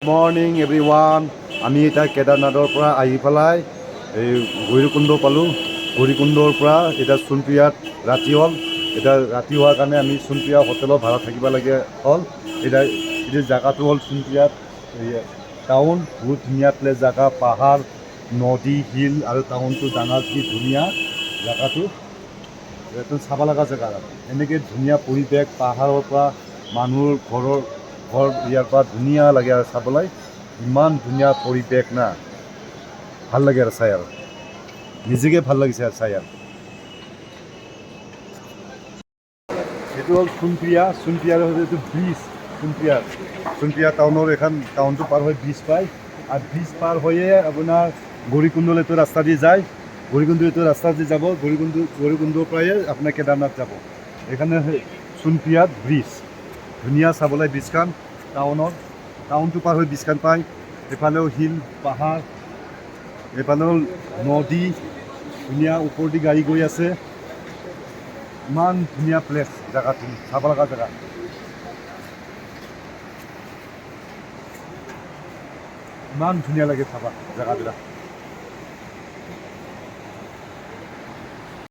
Morning everyone. আমি এতিয়া কেদাৰনাথৰ পৰা আহি পেলাই এই ভৈৰৱকুণ্ড পালোঁ। ভৈৰৱকুণ্ডৰ পৰা এতিয়া সোণপ্ৰিয়াত ৰাতি হ'ল। এতিয়া ৰাতি হোৱাৰ কাৰণে আমি সোণপ্ৰিয়া হোটেলত ভাড়া থাকিব লাগে হ'ল। এতিয়া জেগাটো হ'ল সোণপ্ৰিয়াত টাউন। বহুত ধুনীয়া প্লেচ জেগা, পাহাৰ, নদী, শিল আৰু টাউনটো ডাঙৰ কি ধুনীয়া জেগাটো। এইটো চাব লগা জেগা। এনেকৈ ধুনীয়া পৰিৱেশ, পাহাৰৰ পৰা মানুহৰ ঘৰ ইয়াৰ পৰা ধুনীয়া লাগে আৰু চাবলৈ। ইমান ধুনীয়া পৰিৱেশ না, ভাল লাগে আৰু চাই আৰু নিজকে ভাল লাগিছে আৰু চাই আৰু। এইটো হ'ল সোণপ্ৰিয়াৰ এইটো ব্ৰিজ। সোণপ্ৰিয়া টাউনৰ টাউনটো পাৰ হৈ ব্ৰিজ পায়, আৰু ব্ৰিজ পাৰ হৈয়ে আপোনাৰ গৌৰীকুণ্ডলৈ এইটো ৰাস্তা দি যায়। গৌৰীকুণ্ড এইটো ৰাস্তা দি যাব, গৌৰীকুণ্ডৰ পৰাই আপোনাৰ কেদাৰনাথ যাব। এইখানে সোণপ্ৰিয়াত ব্ৰিজ ধুনীয়া চাবলৈ। ব্ৰিজখন টাউনটো পাৰ হৈ ব্ৰিজখন পায়। এইফালেও শিল, পাহাৰ, এইফালেও নদী, ধুনীয়া ওপৰেদি গাড়ী গৈ আছে। ইমান ধুনীয়া প্লেচ, জেগাটো চাব লগা জেগা। ইমান ধুনীয়া লাগে চাবা জেগাবিলাক।